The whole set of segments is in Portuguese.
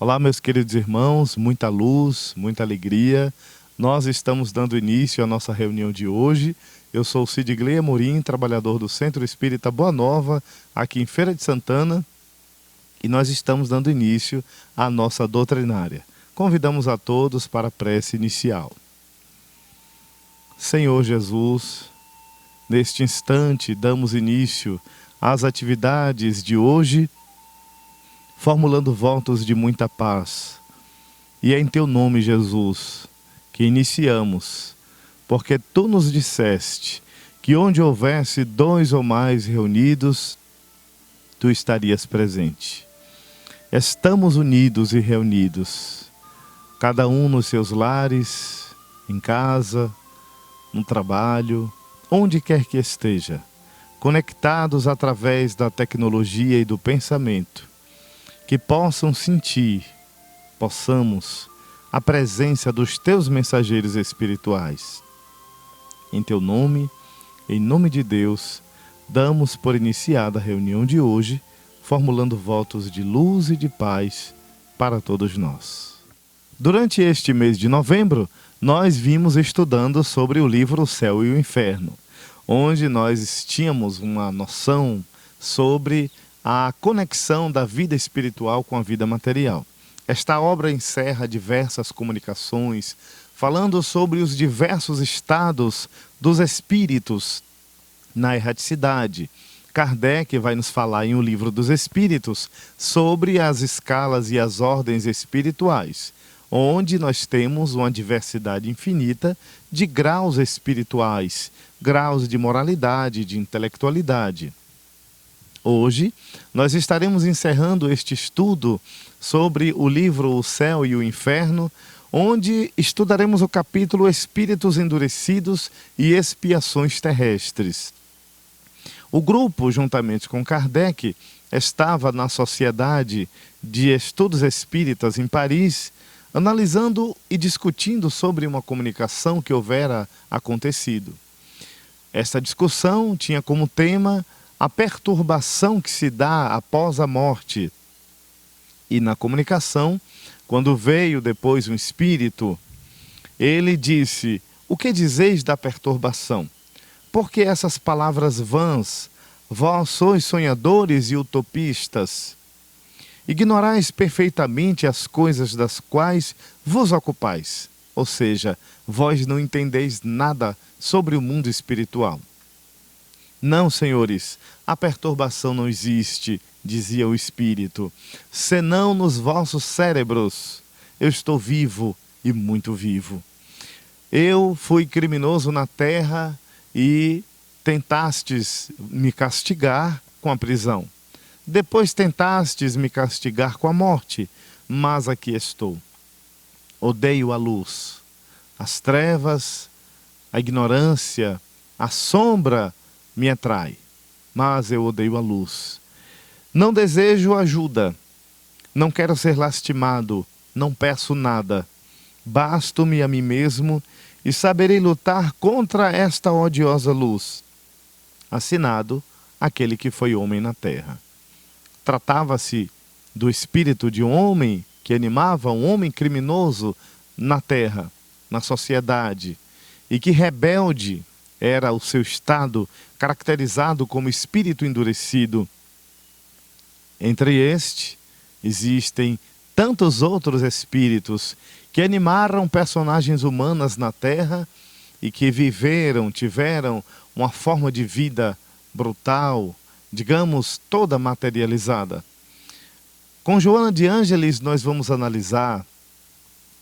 Olá, meus queridos irmãos, muita luz, muita alegria. Nós estamos dando início à nossa reunião de hoje. Eu sou o Sidgley Amorim, trabalhador do Centro Espírita Boa Nova, aqui em Feira de Santana, e nós estamos dando início à nossa doutrinária. Convidamos a todos para a prece inicial. Senhor Jesus, neste instante damos início às atividades de hoje, formulando votos de muita paz. E é em Teu nome, Jesus, que iniciamos, porque Tu nos disseste que onde houvesse 2 ou mais reunidos, Tu estarias presente. Estamos unidos e reunidos, cada um nos seus lares, em casa, no trabalho, onde quer que esteja, conectados através da tecnologia e do pensamento, que possamos a presença dos Teus mensageiros espirituais. Em Teu nome, em nome de Deus, damos por iniciada a reunião de hoje, formulando votos de luz e de paz para todos nós. Durante este mês de novembro, nós vimos estudando sobre o livro O Céu e o Inferno, onde nós tínhamos uma noção sobre a conexão da vida espiritual com a vida material. Esta obra encerra diversas comunicações, falando sobre os diversos estados dos espíritos na erraticidade. Kardec vai nos falar em O Livro dos Espíritos sobre as escalas e as ordens espirituais, onde nós temos uma diversidade infinita de graus espirituais, graus de moralidade, de intelectualidade. Hoje, nós estaremos encerrando este estudo sobre o livro O Céu e o Inferno, onde estudaremos o capítulo Espíritos Endurecidos e Expiações Terrestres. O grupo, juntamente com Kardec, estava na Sociedade de Estudos Espíritas em Paris, analisando e discutindo sobre uma comunicação que houvera acontecido. Esta discussão tinha como tema a perturbação que se dá após a morte. E na comunicação, quando veio depois um espírito, ele disse: "O que dizeis da perturbação? Por que essas palavras vãs? Vós sois sonhadores e utopistas. Ignorais perfeitamente as coisas das quais vos ocupais." Ou seja, vós não entendeis nada sobre o mundo espiritual. "Não, senhores, a perturbação não existe", dizia o espírito, "senão nos vossos cérebros. Eu estou vivo e muito vivo. Eu fui criminoso na terra e tentastes me castigar com a prisão. Depois tentastes me castigar com a morte, mas aqui estou. Odeio a luz, as trevas, a ignorância, a sombra me atrai, mas eu odeio a luz. Não desejo ajuda, não quero ser lastimado, não peço nada. Basto-me a mim mesmo e saberei lutar contra esta odiosa luz." Assinado, aquele que foi homem na terra. Tratava-se do espírito de um homem que animava um homem criminoso na terra, na sociedade, e que rebelde era o seu estado, caracterizado como espírito endurecido. Entre este, existem tantos outros espíritos que animaram personagens humanas na Terra e que tiveram uma forma de vida brutal, digamos, toda materializada. Com Joana de Ângeles, nós vamos analisar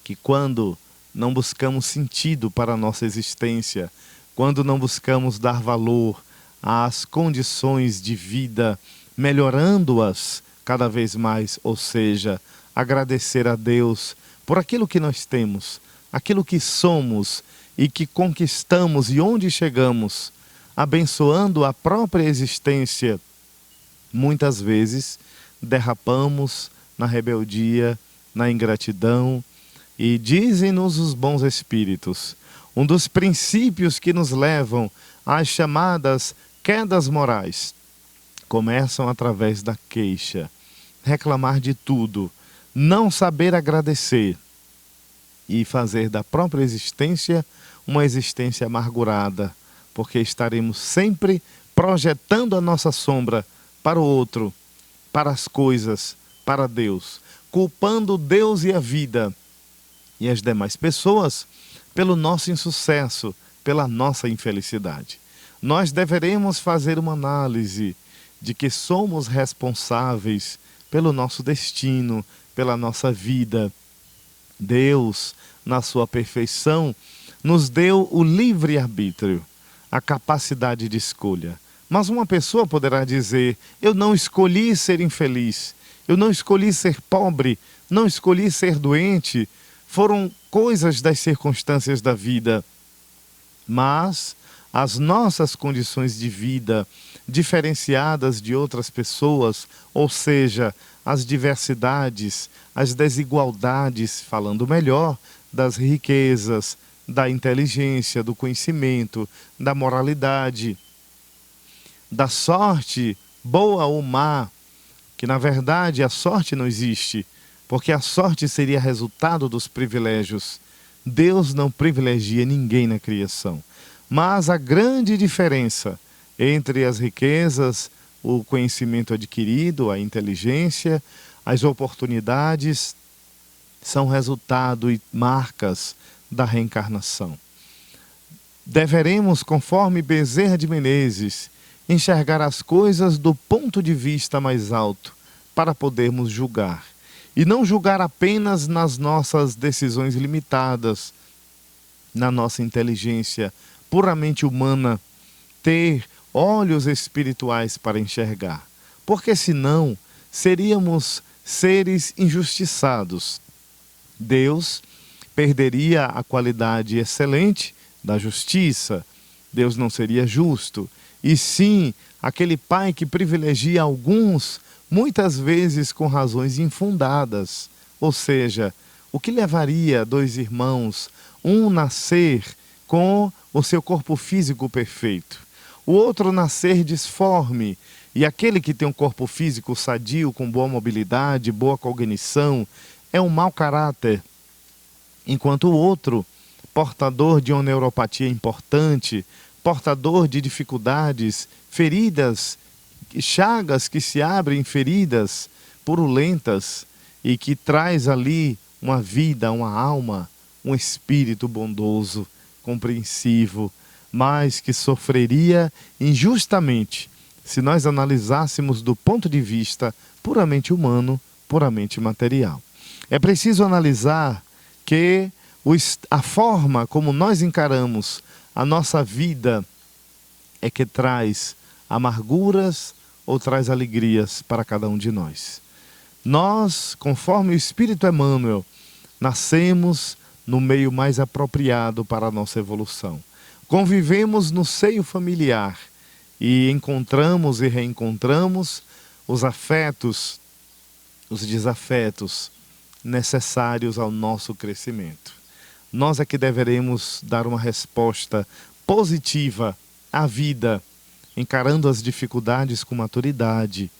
que quando não buscamos sentido para a nossa existência, quando não buscamos dar valor às condições de vida, melhorando-as cada vez mais, ou seja, agradecer a Deus por aquilo que nós temos, aquilo que somos e que conquistamos e onde chegamos, abençoando a própria existência, muitas vezes derrapamos na rebeldia, na ingratidão, e dizem-nos os bons espíritos, um dos princípios que nos levam às chamadas quedas morais começam através da queixa, reclamar de tudo, não saber agradecer e fazer da própria existência uma existência amargurada, porque estaremos sempre projetando a nossa sombra para o outro, para as coisas, para Deus, culpando Deus e a vida e as demais pessoas pelo nosso insucesso, pela nossa infelicidade. Nós deveremos fazer uma análise de que somos responsáveis pelo nosso destino, pela nossa vida. Deus, na sua perfeição, nos deu o livre-arbítrio, a capacidade de escolha. Mas uma pessoa poderá dizer: eu não escolhi ser infeliz, eu não escolhi ser pobre, não escolhi ser doente, foram coisas das circunstâncias da vida. Mas as nossas condições de vida, diferenciadas de outras pessoas, ou seja, as diversidades, as desigualdades, falando melhor, das riquezas, da inteligência, do conhecimento, da moralidade, da sorte, boa ou má, que na verdade a sorte não existe, porque a sorte seria resultado dos privilégios. Deus não privilegia ninguém na criação. Mas a grande diferença entre as riquezas, o conhecimento adquirido, a inteligência, as oportunidades, são resultado e marcas da reencarnação. Deveremos, conforme Bezerra de Menezes, enxergar as coisas do ponto de vista mais alto para podermos julgar. E não julgar apenas nas nossas decisões limitadas, na nossa inteligência puramente humana, ter olhos espirituais para enxergar. Porque senão seríamos seres injustiçados. Deus perderia a qualidade excelente da justiça. Deus não seria justo. E sim, aquele pai que privilegia alguns, muitas vezes com razões infundadas. Ou seja, o que levaria dois irmãos, um nascer com o seu corpo físico perfeito, o outro nascer disforme, e aquele que tem um corpo físico sadio, com boa mobilidade, boa cognição, é um mau caráter, enquanto o outro, portador de uma neuropatia importante, portador de dificuldades, feridas, chagas que se abrem, feridas purulentas, e que traz ali uma vida, uma alma, um espírito bondoso, compreensivo, mas que sofreria injustamente se nós analisássemos do ponto de vista puramente humano, puramente material. É preciso analisar que a forma como nós encaramos a nossa vida é que traz amarguras ou traz alegrias para cada um de nós. Nós, conforme o Espírito Emmanuel, nascemos no meio mais apropriado para a nossa evolução. Convivemos no seio familiar e encontramos e reencontramos os afetos, os desafetos necessários ao nosso crescimento. Nós é que deveremos dar uma resposta positiva à vida, encarando as dificuldades com maturidade,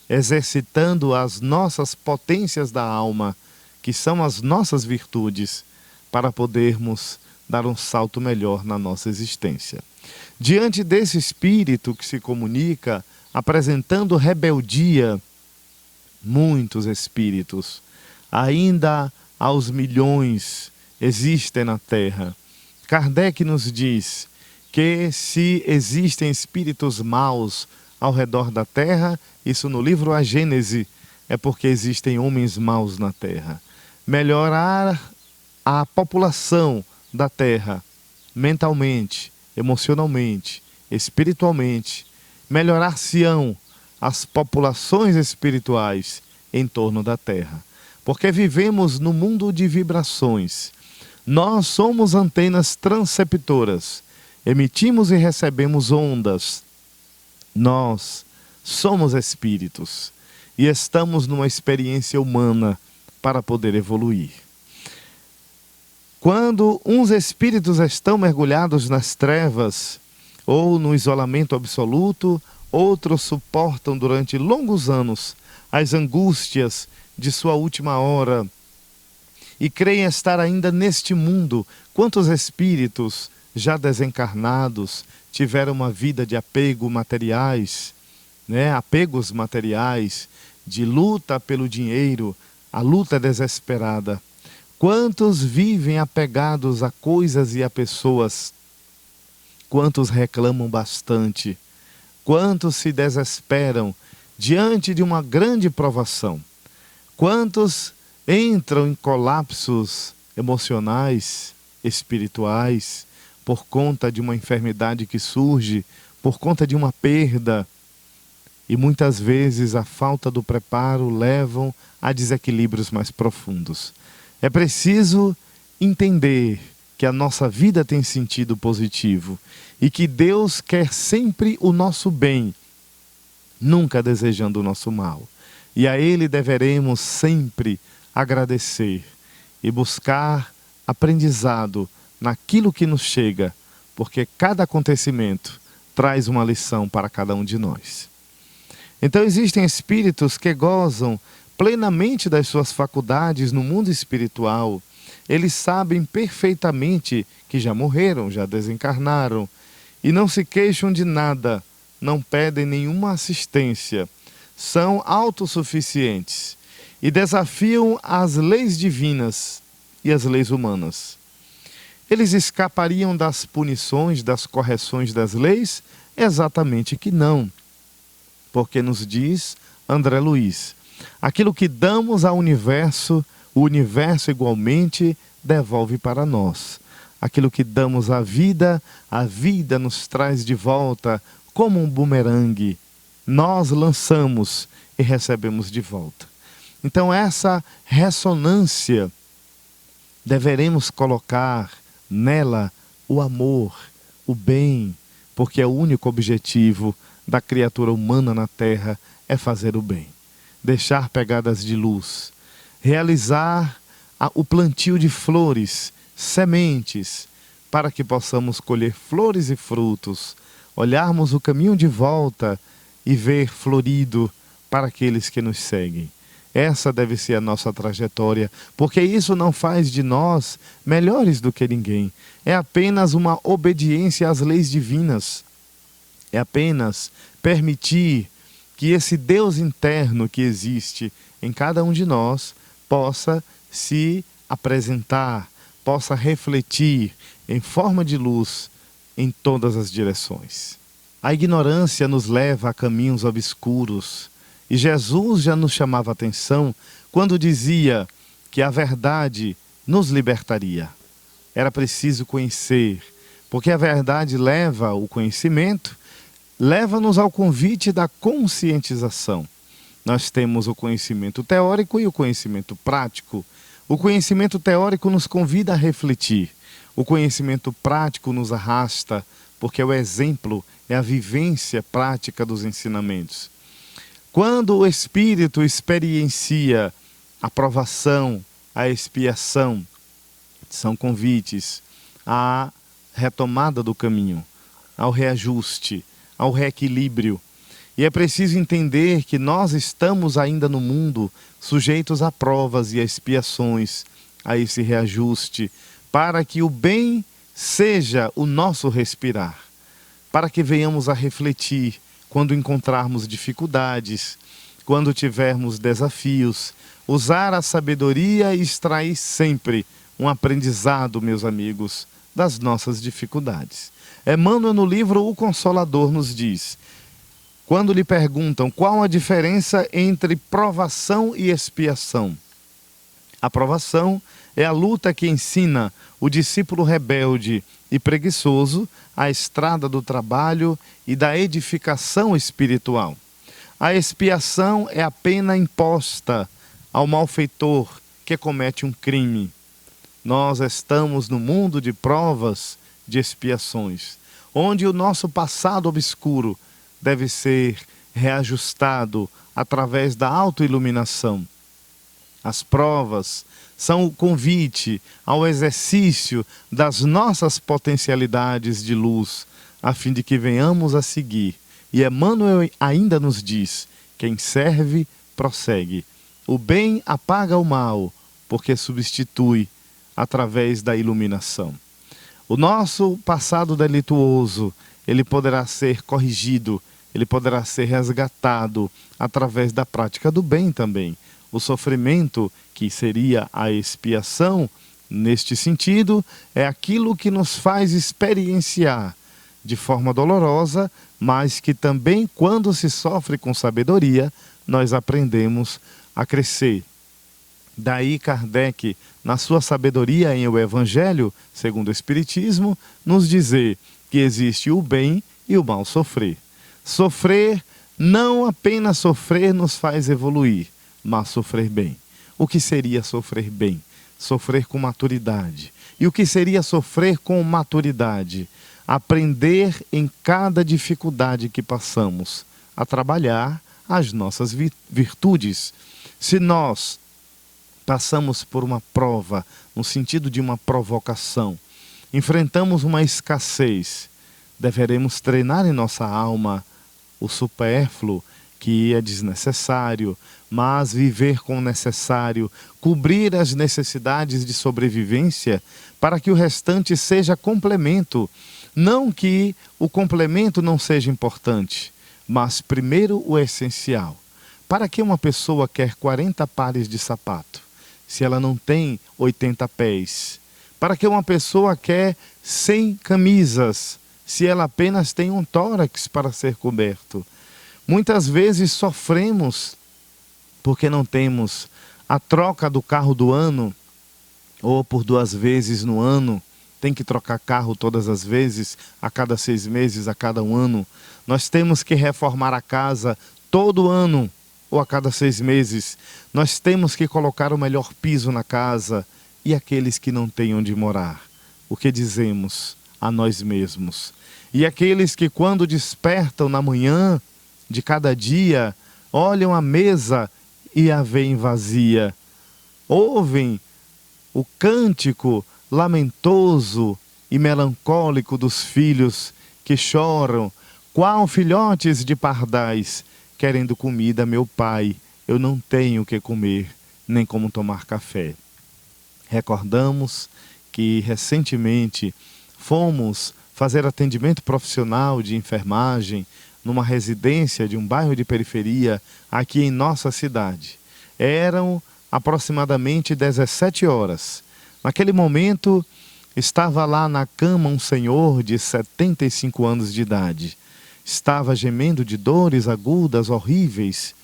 exercitando as nossas potências da alma, que são as nossas virtudes, para podermos dar um salto melhor na nossa existência. Diante desse espírito que se comunica, apresentando rebeldia, muitos espíritos, ainda aos milhões, existem na Terra. Kardec nos diz que se existem espíritos maus ao redor da Terra, isso no livro A Gênese, é porque existem homens maus na Terra. Melhorar a população da Terra, mentalmente, emocionalmente, espiritualmente, melhorar-se-ão as populações espirituais em torno da Terra. Porque vivemos no mundo de vibrações. Nós somos antenas transceptoras, emitimos e recebemos ondas. Nós somos espíritos e estamos numa experiência humana para poder evoluir. Quando uns espíritos estão mergulhados nas trevas ou no isolamento absoluto, outros suportam durante longos anos as angústias de sua última hora e creem estar ainda neste mundo, quantos espíritos já desencarnados tiveram uma vida de apego materiais, apegos materiais, de luta pelo dinheiro, a luta desesperada. Quantos vivem apegados a coisas e a pessoas? Quantos reclamam bastante? Quantos se desesperam diante de uma grande provação? Quantos entram em colapsos emocionais, espirituais, por conta de uma enfermidade que surge, por conta de uma perda? E muitas vezes a falta do preparo levam a desequilíbrios mais profundos. É preciso entender que a nossa vida tem sentido positivo e que Deus quer sempre o nosso bem, nunca desejando o nosso mal. E a Ele deveremos sempre agradecer e buscar aprendizado naquilo que nos chega, porque cada acontecimento traz uma lição para cada um de nós. Então existem espíritos que gozam plenamente das suas faculdades no mundo espiritual. Eles sabem perfeitamente que já morreram, já desencarnaram e não se queixam de nada, não pedem nenhuma assistência, são autossuficientes e desafiam as leis divinas e as leis humanas. Eles escapariam das punições, das correções das leis? Exatamente que não. Porque nos diz André Luiz, aquilo que damos ao universo, o universo igualmente devolve para nós. Aquilo que damos à vida, a vida nos traz de volta como um bumerangue. Nós lançamos e recebemos de volta. Então essa ressonância, deveremos colocar nela o amor, o bem, porque é o único objetivo da criatura humana na Terra é fazer o bem, deixar pegadas de luz, realizar o plantio de flores, sementes, para que possamos colher flores e frutos, olharmos o caminho de volta e ver florido para aqueles que nos seguem. Essa deve ser a nossa trajetória, porque isso não faz de nós melhores do que ninguém. É apenas uma obediência às leis divinas. É apenas permitir que esse Deus interno que existe em cada um de nós possa se apresentar, possa refletir em forma de luz em todas as direções. A ignorância nos leva a caminhos obscuros e Jesus já nos chamava a atenção quando dizia que a verdade nos libertaria. Era preciso conhecer, porque a verdade leva o conhecimento, leva-nos ao convite da conscientização. Nós temos o conhecimento teórico e o conhecimento prático. O conhecimento teórico nos convida a refletir. O conhecimento prático nos arrasta, porque o exemplo é a vivência prática dos ensinamentos. Quando o espírito experiencia a provação, a expiação, são convites à retomada do caminho, ao reajuste, ao reequilíbrio. E é preciso entender que nós estamos ainda no mundo sujeitos a provas e a expiações, a esse reajuste, para que o bem seja o nosso respirar, para que venhamos a refletir quando encontrarmos dificuldades, quando tivermos desafios, usar a sabedoria e extrair sempre um aprendizado, meus amigos, das nossas dificuldades. Emmanuel, no livro O Consolador, nos diz, quando lhe perguntam qual a diferença entre provação e expiação. A provação é a luta que ensina o discípulo rebelde e preguiçoso a estrada do trabalho e da edificação espiritual. A expiação é a pena imposta ao malfeitor que comete um crime. Nós estamos no mundo de provas, de expiações, onde o nosso passado obscuro deve ser reajustado através da autoiluminação. As provas são o convite ao exercício das nossas potencialidades de luz, a fim de que venhamos a seguir. E Emmanuel ainda nos diz, quem serve, prossegue. O bem apaga o mal, porque substitui através da iluminação. O nosso passado delituoso, ele poderá ser corrigido, ele poderá ser resgatado através da prática do bem também. O sofrimento, que seria a expiação, neste sentido, é aquilo que nos faz experienciar de forma dolorosa, mas que também, quando se sofre com sabedoria, nós aprendemos a crescer. Daí Kardec, na sua sabedoria em O Evangelho, segundo o Espiritismo, nos dizer que existe o bem e o mal sofrer. Sofrer, não apenas sofrer nos faz evoluir, mas sofrer bem. O que seria sofrer bem? Sofrer com maturidade. E o que seria sofrer com maturidade? Aprender em cada dificuldade que passamos a trabalhar as nossas virtudes. Se nós passamos por uma prova, no sentido de uma provocação, enfrentamos uma escassez, deveremos treinar em nossa alma o supérfluo, que é desnecessário, mas viver com o necessário, cobrir as necessidades de sobrevivência, para que o restante seja complemento. Não que o complemento não seja importante, mas primeiro o essencial. Para que uma pessoa quer 40 pares de sapato, se ela não tem 80 pés? Para que uma pessoa quer 100 camisas, se ela apenas tem um tórax para ser coberto? Muitas vezes sofremos porque não temos a troca do carro do ano, ou por 2 vezes no ano. Tem que trocar carro todas as vezes, a cada 6 meses, a cada 1 ano. Nós temos que reformar a casa todo ano, ou a cada 6 meses. Nós temos que colocar o melhor piso na casa. E aqueles que não têm onde morar? O que dizemos a nós mesmos? E aqueles que, quando despertam na manhã de cada dia, olham a mesa e a veem vazia, ouvem o cântico lamentoso e melancólico dos filhos que choram, qual filhotes de pardais, querendo comida, meu pai, eu não tenho o que comer, nem como tomar café. Recordamos que recentemente fomos fazer atendimento profissional de enfermagem numa residência de um bairro de periferia aqui em nossa cidade. Eram aproximadamente 17 horas. Naquele momento, estava lá na cama um senhor de 75 anos de idade. Estava gemendo de dores agudas, horríveis,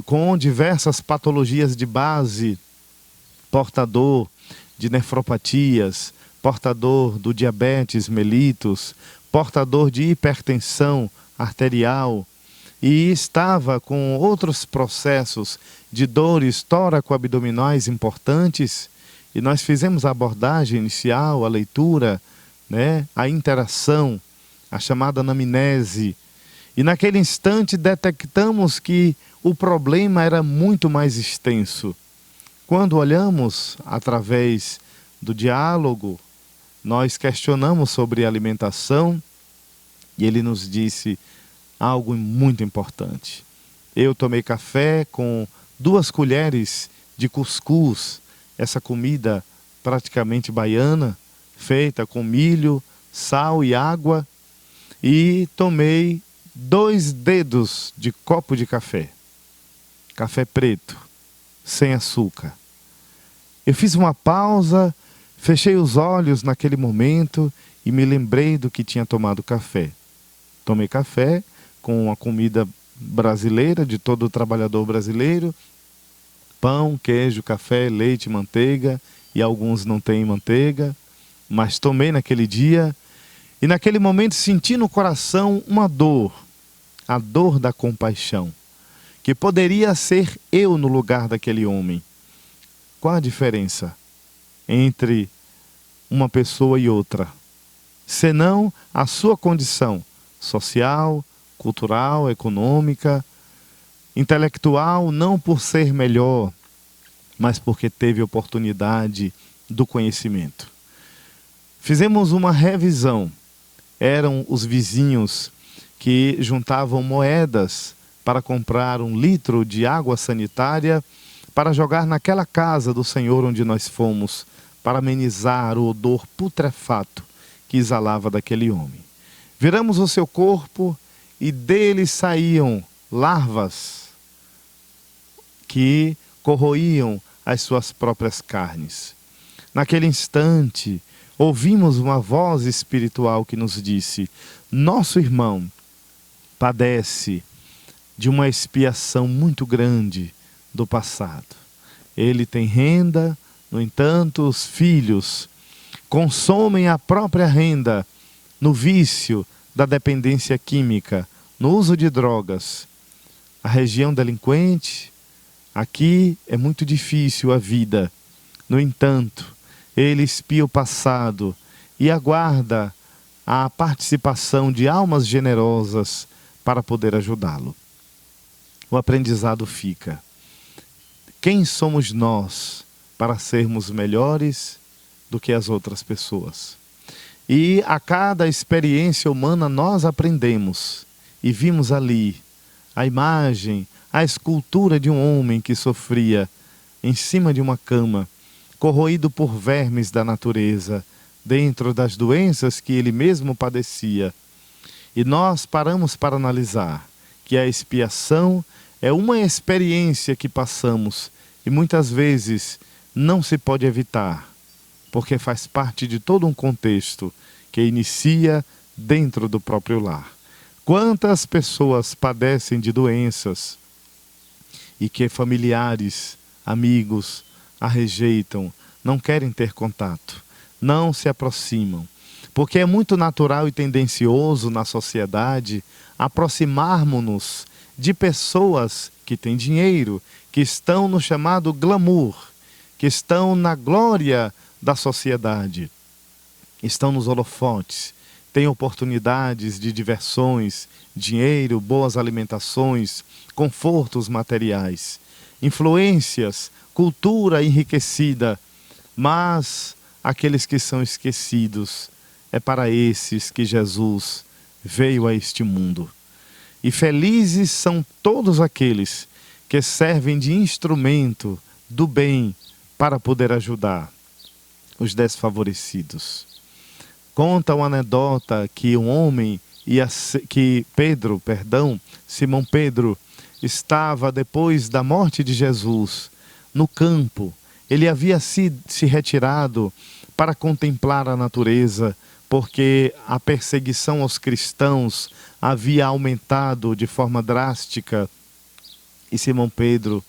com diversas patologias de base, portador de nefropatias, portador do diabetes mellitus, portador de hipertensão arterial, e estava com outros processos de dores tóraco-abdominais importantes. E nós fizemos a abordagem inicial, a leitura, a interação, a chamada anamnese. E naquele instante detectamos que o problema era muito mais extenso. Quando olhamos através do diálogo, nós questionamos sobre alimentação e ele nos disse algo muito importante. Eu tomei café com 2 colheres de cuscuz, essa comida praticamente baiana, feita com milho, sal e água, e tomei 2 dedos de copo de café. Café preto, sem açúcar. Eu fiz uma pausa, fechei os olhos naquele momento e me lembrei do que tinha tomado café. Tomei café com a comida brasileira, de todo trabalhador brasileiro, pão, queijo, café, leite, manteiga, e alguns não têm manteiga, mas tomei naquele dia, e naquele momento senti no coração uma dor, a dor da compaixão, que poderia ser eu no lugar daquele homem. Qual a diferença entre uma pessoa e outra? Senão a sua condição social, cultural, econômica, intelectual, não por ser melhor, mas porque teve oportunidade do conhecimento. Fizemos uma revisão. Eram os vizinhos que juntavam moedas para comprar 1 litro de água sanitária para jogar naquela casa do Senhor onde nós fomos, para amenizar o odor putrefato que exalava daquele homem. Viramos o seu corpo e dele saíam larvas que corroíam as suas próprias carnes. Naquele instante, ouvimos uma voz espiritual que nos disse: nosso irmão padece de uma expiação muito grande do passado. Ele tem renda, no entanto, os filhos consomem a própria renda no vício da dependência química, no uso de drogas. A região delinquente, aqui é muito difícil a vida. No entanto, ele expia o passado e aguarda a participação de almas generosas para poder ajudá-lo. O aprendizado fica: quem somos nós para sermos melhores do que as outras pessoas? E a cada experiência humana nós aprendemos e vimos ali a imagem, a escultura de um homem que sofria em cima de uma cama, corroído por vermes da natureza, dentro das doenças que ele mesmo padecia. E nós paramos para analisar que a expiação é uma experiência que passamos e muitas vezes não se pode evitar, porque faz parte de todo um contexto que inicia dentro do próprio lar. Quantas pessoas padecem de doenças e que familiares, amigos a rejeitam, não querem ter contato, não se aproximam, porque é muito natural e tendencioso na sociedade aproximarmos-nos de pessoas que têm dinheiro, que estão no chamado glamour, que estão na glória da sociedade, estão nos holofotes, têm oportunidades de diversões, dinheiro, boas alimentações, confortos materiais, influências, cultura enriquecida, mas aqueles que são esquecidos, é para esses que Jesus veio a este mundo. E felizes são todos aqueles que servem de instrumento do bem para poder ajudar os desfavorecidos. Conta uma anedota que Simão Pedro estava depois da morte de Jesus no campo. Ele havia se retirado para contemplar a natureza, porque a perseguição aos cristãos havia aumentado de forma drástica. E Simão Pedro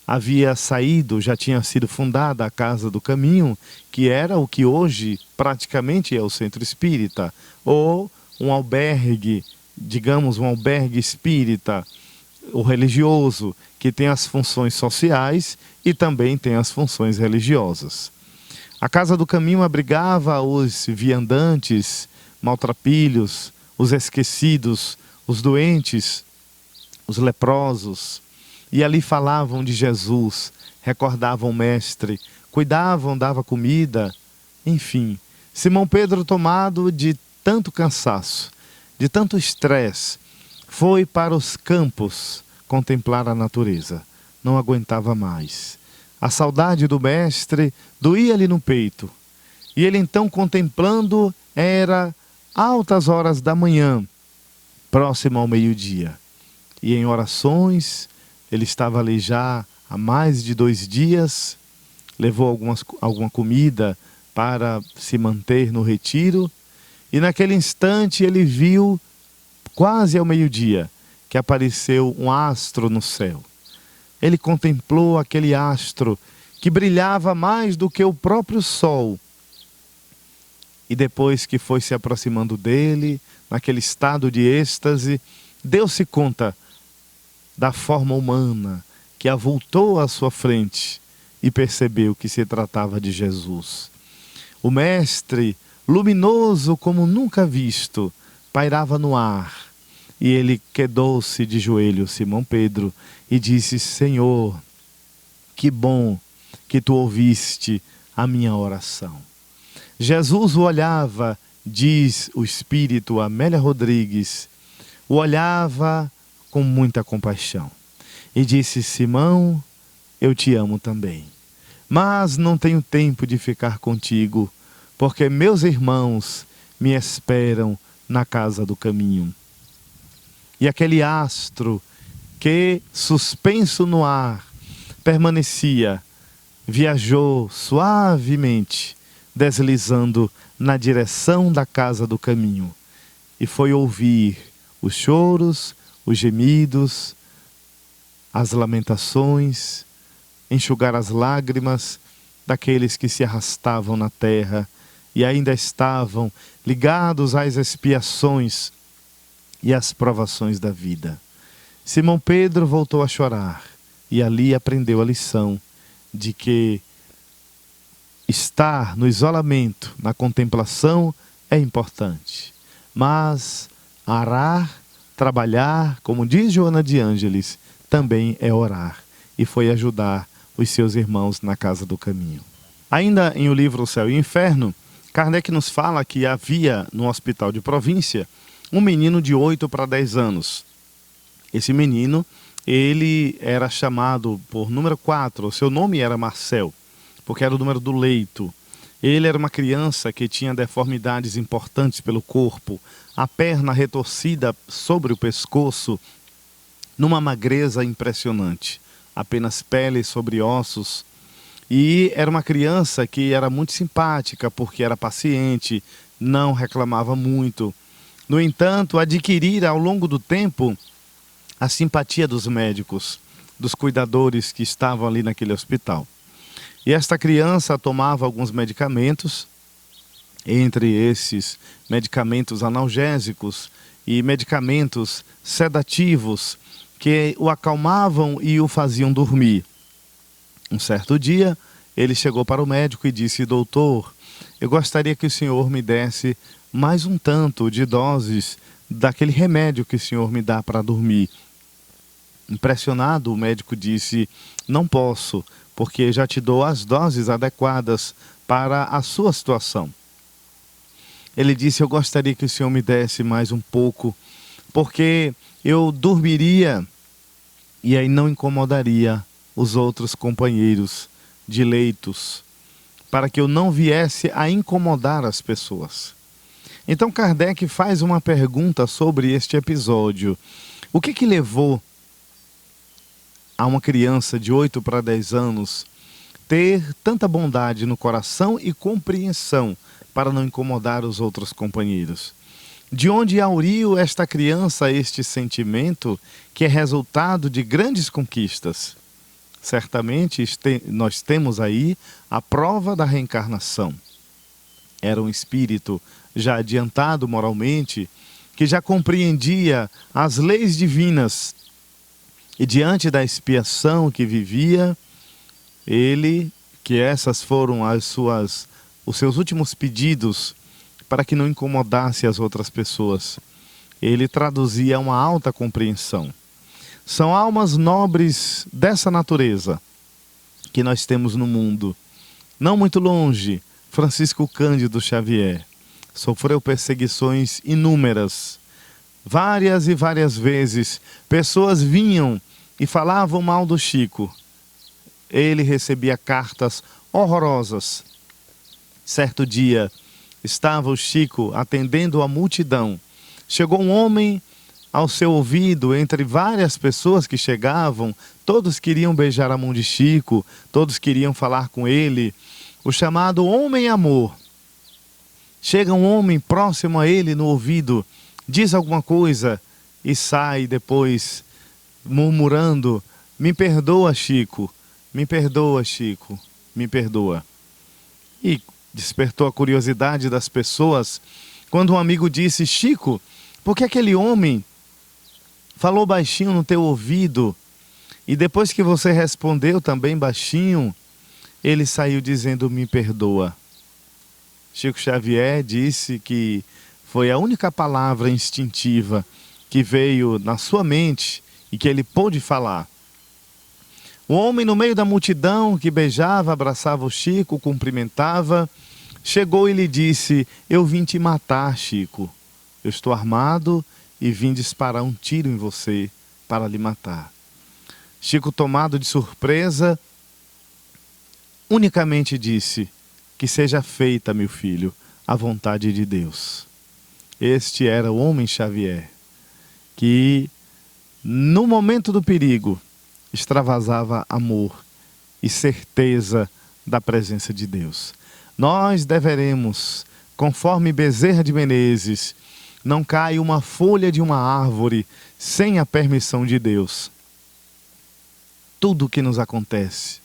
havia saído, já tinha sido fundada a Casa do Caminho, que era o que hoje praticamente é o Centro Espírita, ou um albergue, digamos um albergue espírita, o religioso, que tem as funções sociais e também tem as funções religiosas. A Casa do Caminho abrigava os viandantes, maltrapilhos, os esquecidos, os doentes, os leprosos. E ali falavam de Jesus, recordavam o Mestre, cuidavam, dava comida, enfim. Simão Pedro, tomado de tanto cansaço, de tanto estresse, foi para os campos contemplar a natureza. Não aguentava mais. A saudade do Mestre doía-lhe no peito. E ele então, contemplando, era altas horas da manhã, próximo ao meio-dia. E em orações, ele estava ali já há mais de 2 dias, levou alguma comida para se manter no retiro. E naquele instante ele viu, quase ao meio-dia, que apareceu um astro no céu. Ele contemplou aquele astro que brilhava mais do que o próprio sol. E depois que foi se aproximando dele, naquele estado de êxtase, deu-se conta da forma humana que avultou à sua frente e percebeu que se tratava de Jesus. O Mestre, luminoso como nunca visto, pairava no ar. E ele quedou-se de joelhos, Simão Pedro, e disse: Senhor, que bom que tu ouviste a minha oração. Jesus o olhava, diz o Espírito Amélia Rodrigues, o olhava com muita compaixão. E disse: Simão, eu te amo também. Mas não tenho tempo de ficar contigo, porque meus irmãos me esperam na casa do caminho. E aquele astro que, suspenso no ar, permanecia, viajou suavemente, deslizando na direção da casa do caminho, e foi ouvir os choros, os gemidos, as lamentações, enxugar as lágrimas daqueles que se arrastavam na terra e ainda estavam ligados às expiações e às provações da vida. Simão Pedro voltou a chorar e ali aprendeu a lição de que estar no isolamento, na contemplação, é importante. Mas arar, trabalhar, como diz Joana de Ângeles, também é orar. E foi ajudar os seus irmãos na casa do caminho. Ainda em o livro O Céu e o Inferno, Kardec nos fala que havia no hospital de província um menino de 8 para 10 anos. Esse menino, ele era chamado por número 4, o seu nome era Marcel, porque era o número do leito. Ele era uma criança que tinha deformidades importantes pelo corpo, a perna retorcida sobre o pescoço, numa magreza impressionante, apenas pele sobre ossos. E era uma criança que era muito simpática, porque era paciente, não reclamava muito. No entanto, adquirira ao longo do tempo a simpatia dos médicos, dos cuidadores que estavam ali naquele hospital. E esta criança tomava alguns medicamentos, entre esses medicamentos analgésicos e medicamentos sedativos que o acalmavam e o faziam dormir. Um certo dia, ele chegou para o médico e disse: doutor, eu gostaria que o senhor me desse mais um tanto de doses daquele remédio que o senhor me dá para dormir. Impressionado, o médico disse: não posso, porque já te dou as doses adequadas para a sua situação. Ele disse: eu gostaria que o senhor me desse mais um pouco, porque eu dormiria e aí não incomodaria os outros companheiros de leitos, para que eu não viesse a incomodar as pessoas. Então Kardec faz uma pergunta sobre este episódio. O que levou a uma criança de 8 para 10 anos ter tanta bondade no coração e compreensão para não incomodar os outros companheiros? De onde auriu esta criança este sentimento que é resultado de grandes conquistas? Certamente nós temos aí a prova da reencarnação. Era um espírito já adiantado moralmente, que já compreendia as leis divinas. E diante da expiação que vivia, que essas foram os seus últimos pedidos para que não incomodasse as outras pessoas, ele traduzia uma alta compreensão. São almas nobres dessa natureza que nós temos no mundo. Não muito longe, Francisco Cândido Xavier sofreu perseguições inúmeras. Várias e várias vezes, pessoas vinham e falavam mal do Chico. Ele recebia cartas horrorosas. Certo dia, estava o Chico atendendo a multidão. Chegou um homem ao seu ouvido, entre várias pessoas que chegavam, todos queriam beijar a mão de Chico, todos queriam falar com ele. O chamado homem-amor. Chega um homem próximo a ele no ouvido, diz alguma coisa e sai depois murmurando: me perdoa, Chico, me perdoa, Chico, me perdoa. E despertou a curiosidade das pessoas quando um amigo disse: Chico, por que aquele homem falou baixinho no teu ouvido e depois que você respondeu também baixinho, ele saiu dizendo: me perdoa? Chico Xavier disse que foi a única palavra instintiva que veio na sua mente e que ele pôde falar. O homem no meio da multidão que beijava, abraçava o Chico, cumprimentava, chegou e lhe disse: eu vim te matar, Chico. Eu estou armado e vim disparar um tiro em você para lhe matar. Chico, tomado de surpresa, unicamente disse: que seja feita, meu filho, a vontade de Deus. Este era o homem Xavier, que no momento do perigo extravasava amor e certeza da presença de Deus. Nós deveremos, conforme Bezerra de Menezes, não cai uma folha de uma árvore sem a permissão de Deus. Tudo o que nos acontece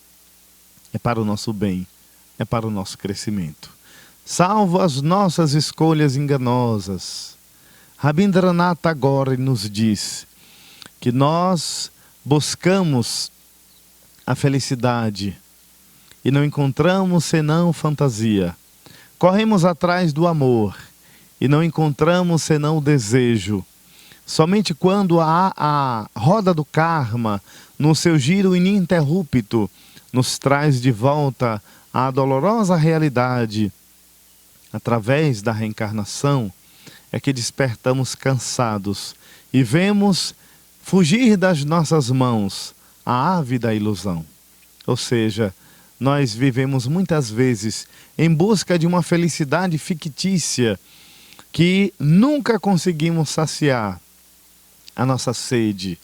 é para o nosso bem, é para o nosso crescimento. Salvo as nossas escolhas enganosas. Rabindranath Tagore nos diz que nós buscamos a felicidade e não encontramos senão fantasia. Corremos atrás do amor e não encontramos senão o desejo. Somente quando a roda do karma, no seu giro ininterrupto, nos traz de volta à dolorosa realidade, através da reencarnação, é que despertamos cansados e vemos fugir das nossas mãos a ave da ilusão. Ou seja, nós vivemos muitas vezes em busca de uma felicidade fictícia que nunca conseguimos saciar a nossa sede,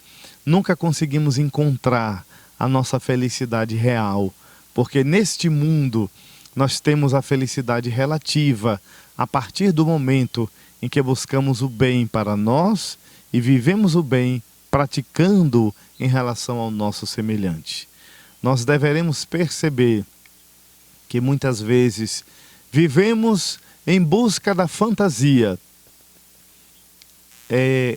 nunca conseguimos encontrar a nossa felicidade real, porque neste mundo nós temos a felicidade relativa a partir do momento em que buscamos o bem para nós e vivemos o bem praticando em relação ao nosso semelhante. Nós deveremos perceber que muitas vezes vivemos em busca da fantasia,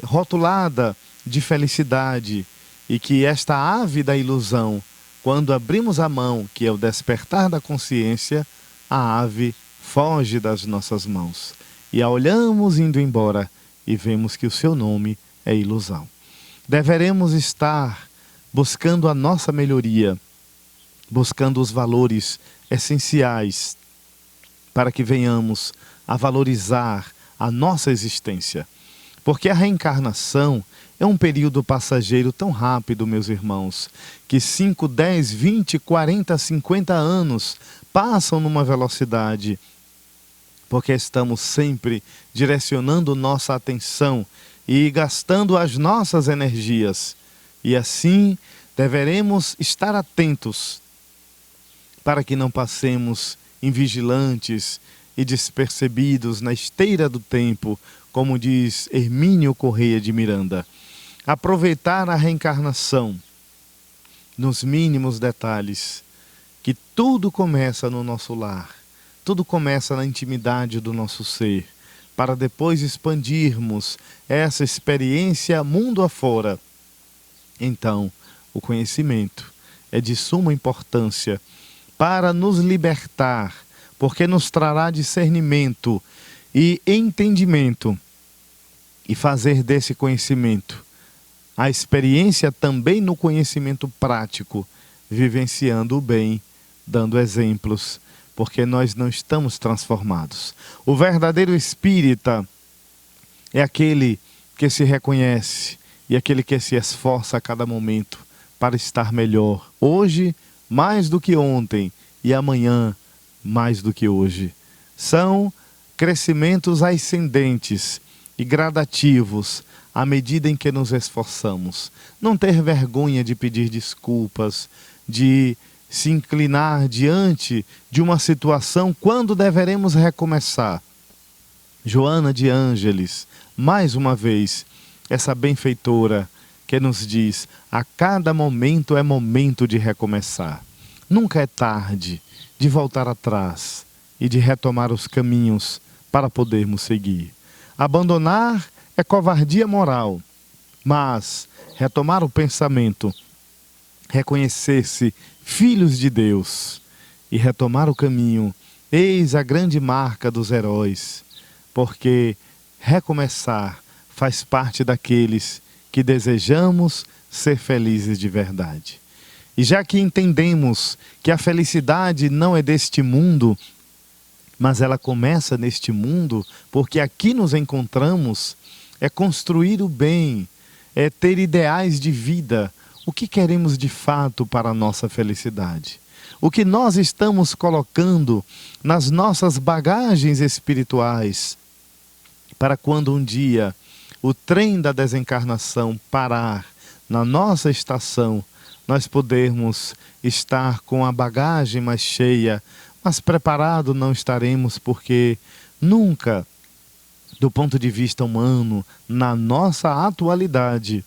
rotulada de felicidade, e que esta ave da ilusão, quando abrimos a mão, que é o despertar da consciência, a ave foge das nossas mãos. E a olhamos indo embora e vemos que o seu nome é ilusão. Deveremos estar buscando a nossa melhoria, buscando os valores essenciais para que venhamos a valorizar a nossa existência. Porque a reencarnação é um período passageiro tão rápido, meus irmãos, que 5, 10, 20, 40, 50 anos passam numa velocidade, porque estamos sempre direcionando nossa atenção e gastando as nossas energias. E assim deveremos estar atentos para que não passemos invigilantes e despercebidos na esteira do tempo, como diz Hermínio Correia de Miranda. Aproveitar a reencarnação nos mínimos detalhes, que tudo começa no nosso lar, tudo começa na intimidade do nosso ser, para depois expandirmos essa experiência mundo afora. Então, o conhecimento é de suma importância para nos libertar, porque nos trará discernimento e entendimento, e fazer desse conhecimento a experiência também no conhecimento prático, vivenciando o bem, dando exemplos, porque nós não estamos transformados. O verdadeiro espírita é aquele que se reconhece e aquele que se esforça a cada momento para estar melhor, hoje mais do que ontem e amanhã mais do que hoje. São crescimentos ascendentes e gradativos à medida em que nos esforçamos. Não ter vergonha de pedir desculpas, de se inclinar diante de uma situação quando deveremos recomeçar. Joana de Ângeles, mais uma vez, essa benfeitora que nos diz: a cada momento é momento de recomeçar. Nunca é tarde de voltar atrás e de retomar os caminhos para podermos seguir. Abandonar é covardia moral, mas retomar o pensamento, reconhecer-se filhos de Deus e retomar o caminho, eis a grande marca dos heróis, porque recomeçar faz parte daqueles que desejamos ser felizes de verdade. E já que entendemos que a felicidade não é deste mundo, mas ela começa neste mundo, porque aqui nos encontramos, é construir o bem, é ter ideais de vida. O que queremos de fato para a nossa felicidade? o que nós estamos colocando nas nossas bagagens espirituais, para quando um dia o trem da desencarnação parar na nossa estação, nós podermos estar com a bagagem mais cheia, mas preparado não estaremos, porque nunca, do ponto de vista humano, na nossa atualidade,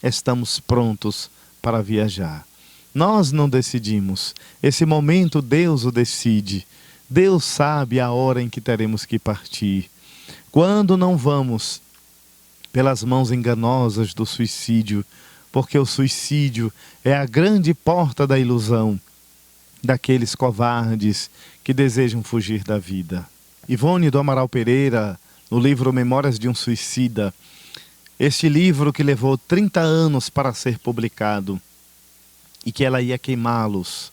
estamos prontos para viajar. Nós não decidimos. Esse momento Deus o decide. Deus sabe a hora em que teremos que partir. Quando não vamos pelas mãos enganosas do suicídio, porque o suicídio é a grande porta da ilusão daqueles covardes que desejam fugir da vida. Ivone do Amaral Pereira, no livro Memórias de um Suicida, este livro que levou 30 anos para ser publicado e que ela ia queimá-los,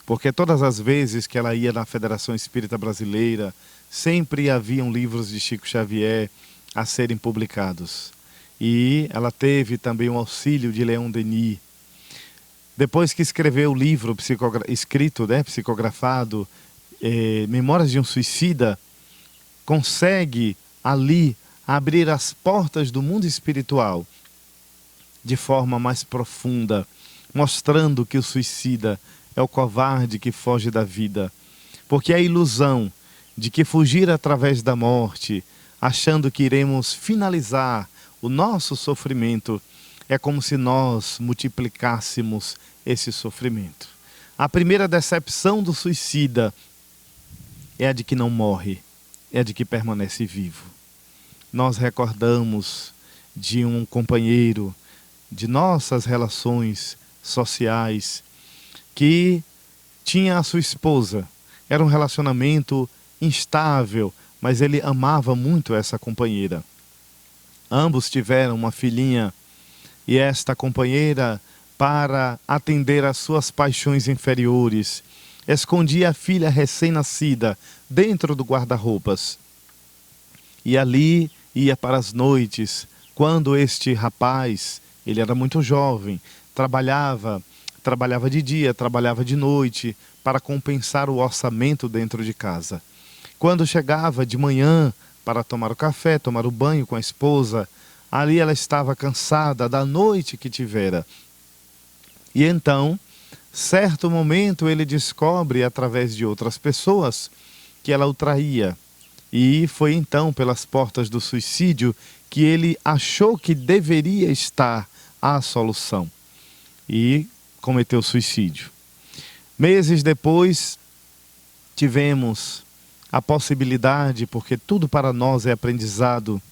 porque todas as vezes que ela ia na Federação Espírita Brasileira, sempre haviam livros de Chico Xavier a serem publicados. E ela teve também o auxílio de Leon Denis. Depois que escreveu o livro psicografado, Memórias de um Suicida, consegue ali abrir as portas do mundo espiritual de forma mais profunda, mostrando que o suicida é o covarde que foge da vida. Porque a ilusão de que fugir através da morte, achando que iremos finalizar o nosso sofrimento, é como se nós multiplicássemos esse sofrimento. A primeira decepção do suicida é a de que não morre, é a de que permanece vivo. Nós recordamos de um companheiro de nossas relações sociais que tinha a sua esposa. Era um relacionamento instável, mas ele amava muito essa companheira. Ambos tiveram uma filhinha e esta companheira, para atender às suas paixões inferiores, escondia a filha recém-nascida dentro do guarda-roupas. E ali ia para as noites, quando este rapaz, ele era muito jovem, trabalhava de dia, trabalhava de noite, para compensar o orçamento dentro de casa. Quando chegava de manhã para tomar o café, tomar o banho com a esposa, ali ela estava cansada da noite que tivera. E então, certo momento, ele descobre, através de outras pessoas, que ela o traía. E foi então, pelas portas do suicídio, que ele achou que deveria estar a solução. E cometeu suicídio. Meses depois, tivemos a possibilidade, porque tudo para nós é aprendizado,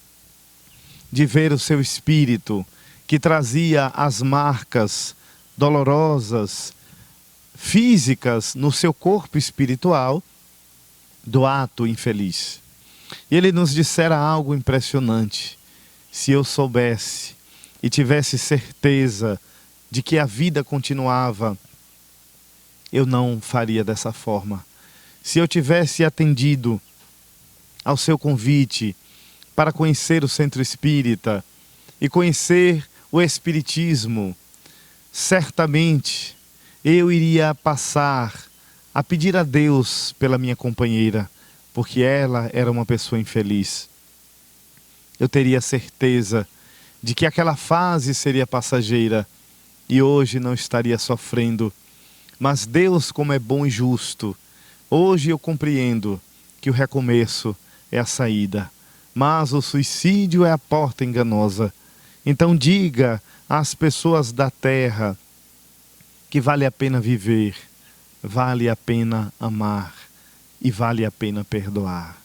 de ver o seu espírito, que trazia as marcas dolorosas, físicas, no seu corpo espiritual, do ato infeliz. E ele nos dissera algo impressionante. Se eu soubesse e tivesse certeza de que a vida continuava, eu não faria dessa forma. Se eu tivesse atendido ao seu convite para conhecer o Centro Espírita e conhecer o Espiritismo, certamente eu iria passar a pedir a Deus pela minha companheira, porque ela era uma pessoa infeliz. Eu teria certeza de que aquela fase seria passageira e hoje não estaria sofrendo. Mas Deus, como é bom e justo, hoje eu compreendo que o recomeço é a saída, mas o suicídio é a porta enganosa. Então diga às pessoas da terra que vale a pena viver, vale a pena amar e vale a pena perdoar.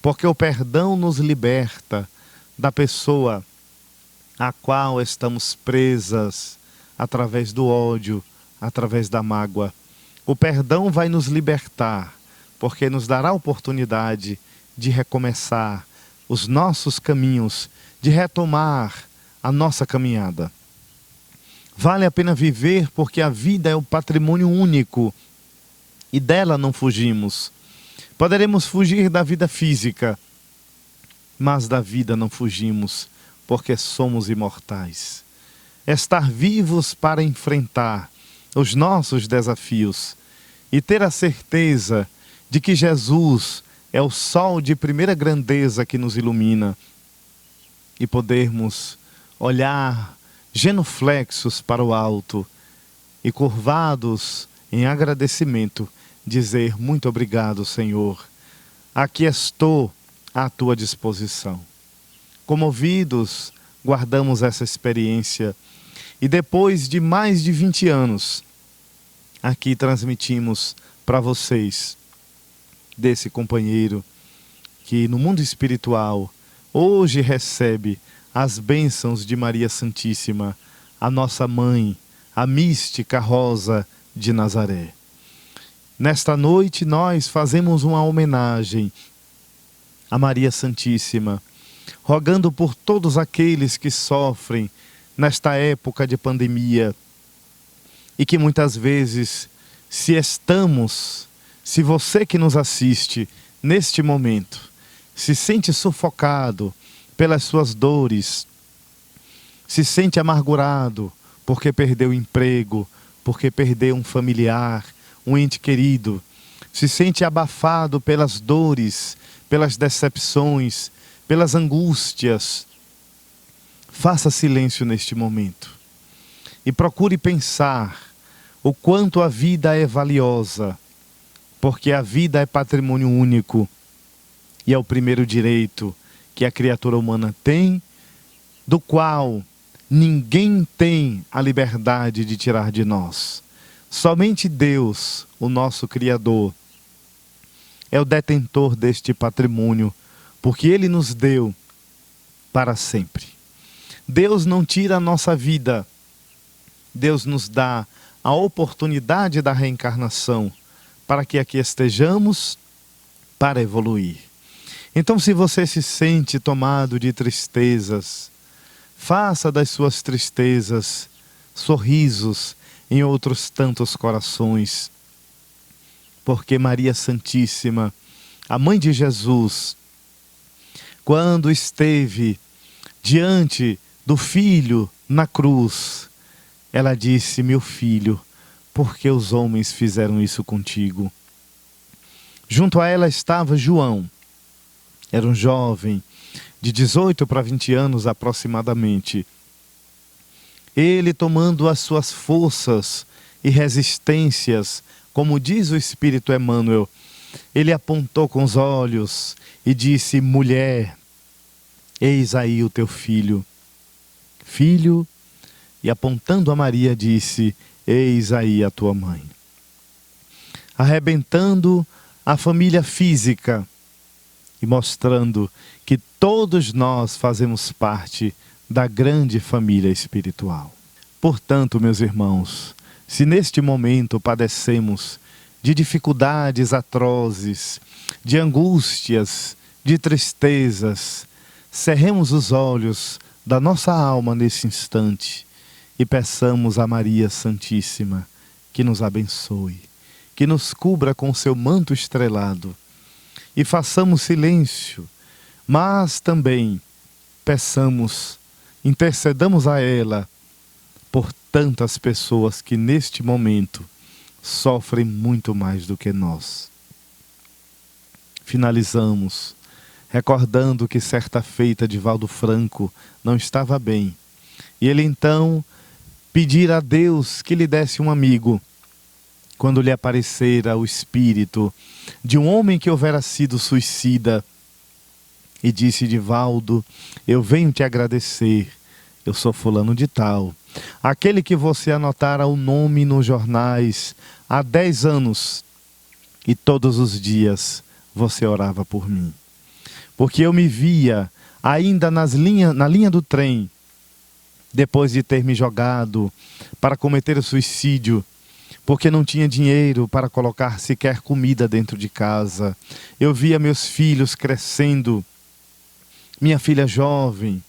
Porque o perdão nos liberta da pessoa a qual estamos presas através do ódio, através da mágoa. O perdão vai nos libertar, porque nos dará a oportunidade de recomeçar os nossos caminhos, de retomar a nossa caminhada. Vale a pena viver, porque a vida é um patrimônio único e dela não fugimos. Poderemos fugir da vida física, mas da vida não fugimos, porque somos imortais. Estar vivos para enfrentar os nossos desafios e ter a certeza de que Jesus é o sol de primeira grandeza que nos ilumina, e podermos olhar genuflexos para o alto e curvados em agradecimento, dizer muito obrigado, Senhor. Aqui estou à tua disposição. Comovidos, guardamos essa experiência e depois de mais de 20 anos, aqui transmitimos para vocês desse companheiro que no mundo espiritual hoje recebe as bênçãos de Maria Santíssima, a nossa mãe, a mística Rosa de Nazaré. Nesta noite nós fazemos uma homenagem a Maria Santíssima, rogando por todos aqueles que sofrem nesta época de pandemia e que muitas vezes, se você que nos assiste neste momento se sente sufocado pelas suas dores, se sente amargurado porque perdeu o emprego, porque perdeu um familiar, um ente querido, se sente abafado pelas dores, pelas decepções, pelas angústias, faça silêncio neste momento e procure pensar o quanto a vida é valiosa, porque a vida é patrimônio único e é o primeiro direito que a criatura humana tem, do qual ninguém tem a liberdade de tirar de nós. Somente Deus, o nosso Criador, é o detentor deste patrimônio, porque Ele nos deu para sempre. Deus não tira a nossa vida, Deus nos dá a oportunidade da reencarnação, para que aqui estejamos para evoluir. Então, se você se sente tomado de tristezas, faça das suas tristezas sorrisos em outros tantos corações, porque Maria Santíssima, a mãe de Jesus, quando esteve diante do filho na cruz, ela disse: meu filho, por que os homens fizeram isso contigo? Junto a ela estava João, era um jovem de 18 para 20 anos aproximadamente. Ele, tomando as suas forças e resistências, como diz o Espírito Emmanuel, ele apontou com os olhos e disse: mulher, eis aí o teu filho. Filho, e apontando a Maria disse: eis aí a tua mãe. Arrebentando a família física e mostrando que todos nós fazemos parte da grande família espiritual. Portanto, meus irmãos, se neste momento padecemos de dificuldades atrozes, de angústias, de tristezas, cerremos os olhos da nossa alma nesse instante e peçamos a Maria Santíssima que nos abençoe, que nos cubra com seu manto estrelado, e façamos silêncio, mas também peçamos, intercedamos a ela por tantas pessoas que neste momento sofrem muito mais do que nós. Finalizamos recordando que certa feita Divaldo Franco não estava bem, e ele então pedir a Deus que lhe desse um amigo, quando lhe aparecera o espírito de um homem que houvera sido suicida, e disse: Divaldo, eu venho te agradecer, eu sou fulano de tal, aquele que você anotara o nome nos jornais há 10 anos, e todos os dias você orava por mim, porque eu me via ainda na linha do trem, depois de ter me jogado para cometer o suicídio, porque não tinha dinheiro para colocar sequer comida dentro de casa. Eu via meus filhos crescendo, minha filha jovem.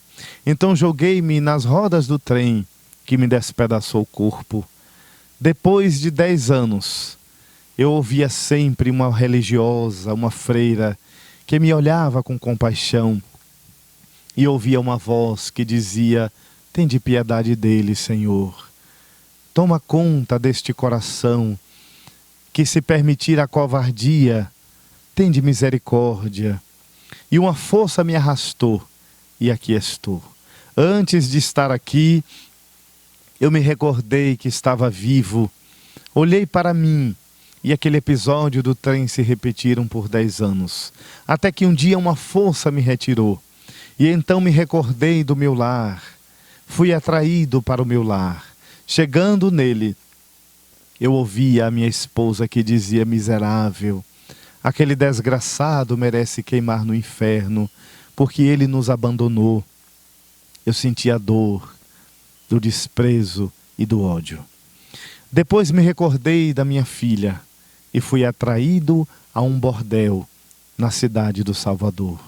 Então joguei-me nas rodas do trem que me despedaçou o corpo. Depois de 10 anos, eu ouvia sempre uma religiosa, uma freira, que me olhava com compaixão, e ouvia uma voz que dizia: tende piedade dele, Senhor. Toma conta deste coração que se permitir a covardia, tende misericórdia. E uma força me arrastou, e aqui estou. Antes de estar aqui, eu me recordei que estava vivo. Olhei para mim, e aquele episódio do trem se repetiram por 10 anos. Até que um dia uma força me retirou. E então me recordei do meu lar. Fui atraído para o meu lar. Chegando nele, eu ouvia a minha esposa que dizia: miserável, aquele desgraçado merece queimar no inferno, porque ele nos abandonou. Eu sentia a dor do desprezo e do ódio. Depois me recordei da minha filha e fui atraído a um bordel na cidade do Salvador.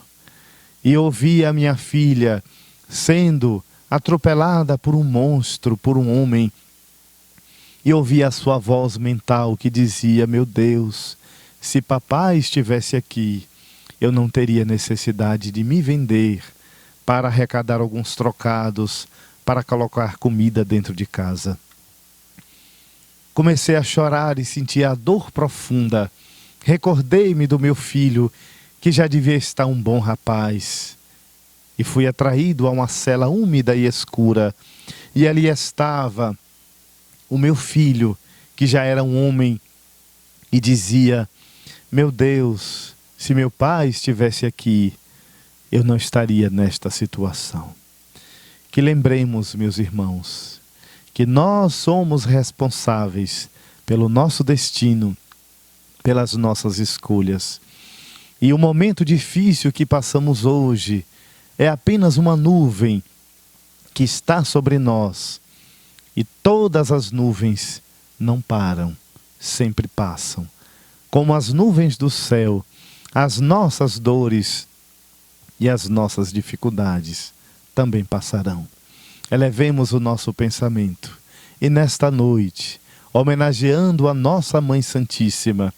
E ouvi a minha filha sendo atropelada por um monstro, por um homem. E ouvi a sua voz mental que dizia: meu Deus, se papai estivesse aqui, eu não teria necessidade de me vender para arrecadar alguns trocados, para colocar comida dentro de casa. Comecei a chorar e senti a dor profunda. Recordei-me do meu filho, que já devia estar um bom rapaz. E fui atraído a uma cela úmida e escura. E ali estava o meu filho, que já era um homem, e dizia: meu Deus, se meu pai estivesse aqui, eu não estaria nesta situação. Que lembremos, meus irmãos, que nós somos responsáveis pelo nosso destino, pelas nossas escolhas. E o momento difícil que passamos hoje é apenas uma nuvem que está sobre nós. E todas as nuvens não param, sempre passam. Como as nuvens do céu, as nossas dores e as nossas dificuldades também passarão. Elevemos o nosso pensamento e nesta noite, homenageando a nossa Mãe Santíssima,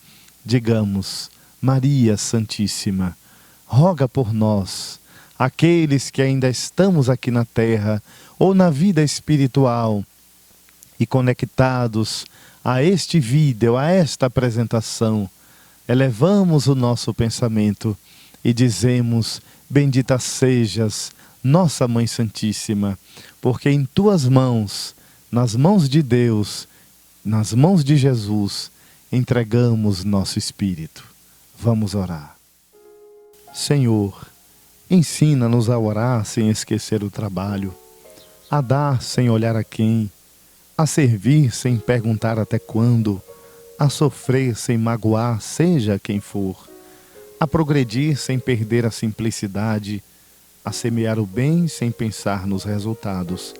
digamos: Maria Santíssima, roga por nós, aqueles que ainda estamos aqui na terra ou na vida espiritual e conectados a este vídeo, a esta apresentação. Elevamos o nosso pensamento e dizemos: bendita sejas, nossa Mãe Santíssima, porque em tuas mãos, nas mãos de Deus, nas mãos de Jesus, entregamos nosso espírito. Vamos orar. Senhor, ensina-nos a orar sem esquecer o trabalho, a dar sem olhar a quem, a servir sem perguntar até quando, a sofrer sem magoar, seja quem for, a progredir sem perder a simplicidade, a semear o bem sem pensar nos resultados,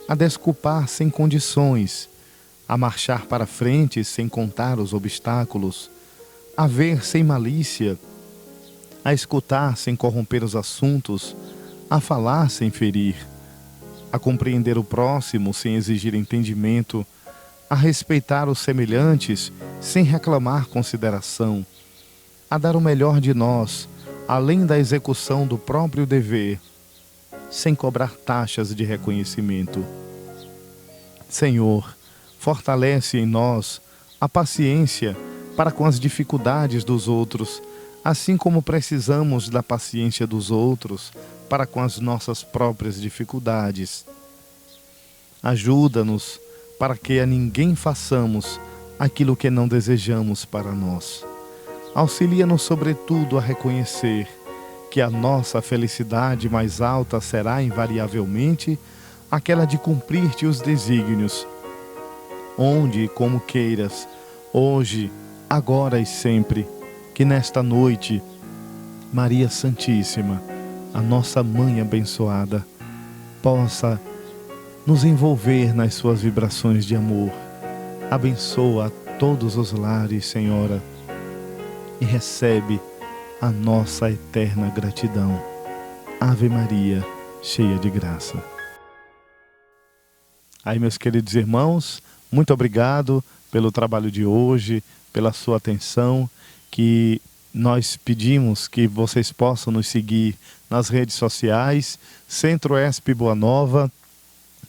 a desculpar sem condições, a marchar para frente sem contar os obstáculos, a ver sem malícia, a escutar sem corromper os assuntos, a falar sem ferir, a compreender o próximo sem exigir entendimento, a respeitar os semelhantes sem reclamar consideração, a dar o melhor de nós, além da execução do próprio dever, sem cobrar taxas de reconhecimento. Senhor, fortalece em nós a paciência para com as dificuldades dos outros, assim como precisamos da paciência dos outros para com as nossas próprias dificuldades. Ajuda-nos para que a ninguém façamos aquilo que não desejamos para nós. Auxilia-nos sobretudo a reconhecer que a nossa felicidade mais alta será invariavelmente aquela de cumprir-te os desígnios, onde e como queiras, hoje, agora e sempre, que nesta noite, Maria Santíssima, a nossa Mãe abençoada, possa nos envolver nas suas vibrações de amor. Abençoa todos os lares, Senhora, e recebe a nossa eterna gratidão. Ave Maria, cheia de graça. Aí, meus queridos irmãos, muito obrigado pelo trabalho de hoje, pela sua atenção, que nós pedimos que vocês possam nos seguir nas redes sociais, Centro Esp Boa Nova,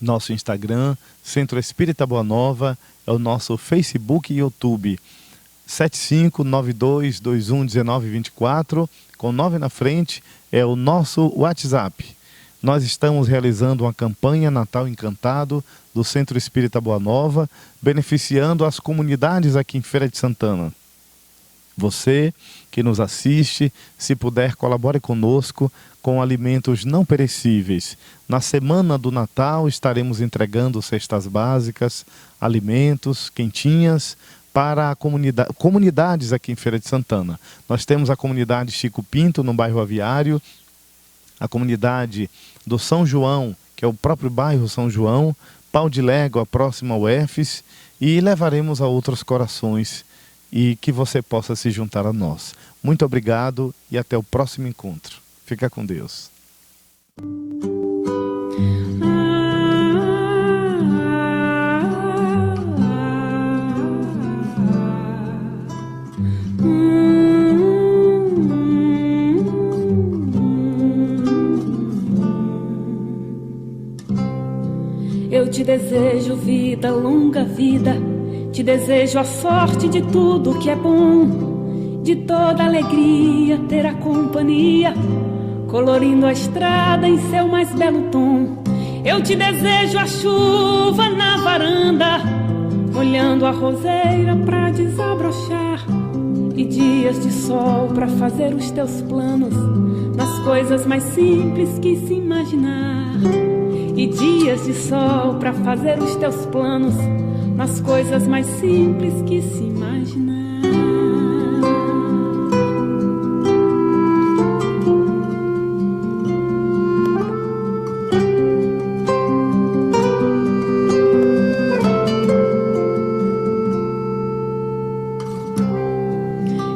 nosso Instagram, Centro Espírita Boa Nova, é o nosso Facebook e YouTube. 7592211924, com 9 na frente, é o nosso WhatsApp. Nós estamos realizando uma campanha Natal Encantado do Centro Espírita Boa Nova, beneficiando as comunidades aqui em Feira de Santana. Você que nos assiste, se puder, colabore conosco com alimentos não perecíveis. Na semana do Natal estaremos entregando cestas básicas, alimentos, quentinhas, para a comunidades aqui em Feira de Santana. Nós temos a comunidade Chico Pinto, no bairro Aviário, a comunidade do São João, que é o próprio bairro São João, Pau de Légua, próximo ao EFES, e levaremos a outros corações e que você possa se juntar a nós. Muito obrigado e até o próximo encontro. Fica com Deus. Eu te desejo vida, longa vida. Te desejo a sorte de tudo que é bom, de toda alegria ter a companhia, colorindo a estrada em seu mais belo tom. Eu te desejo a chuva na varanda, molhando a roseira pra desabrochar, e dias de sol pra fazer os teus planos nas coisas mais simples que se imaginar. E dias de sol pra fazer os teus planos nas coisas mais simples que se imaginar.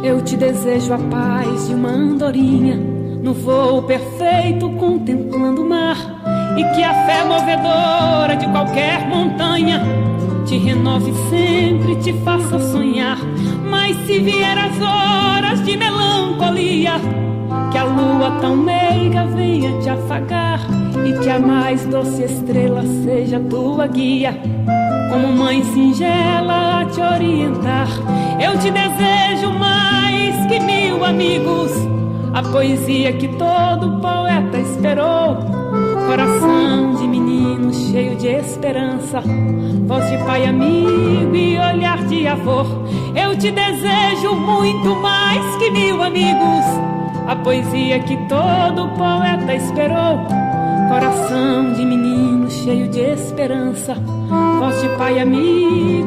Eu te desejo a paz de uma andorinha, no voo perfeito contemplando o mar, e que a fé movedora de qualquer montanha te renove sempre, te faça sonhar. Mas se vier as horas de melancolia, que a lua tão meiga venha te afagar, e que a mais doce estrela seja tua guia, como mãe singela a te orientar. Eu te desejo mais que 1000 amigos, a poesia que todo poeta esperou, coração de menino cheio de esperança, voz de pai amigo e olhar de avô. Eu te desejo muito mais que 1000 amigos, a poesia que todo poeta esperou, coração de menino cheio de esperança, voz de pai amigo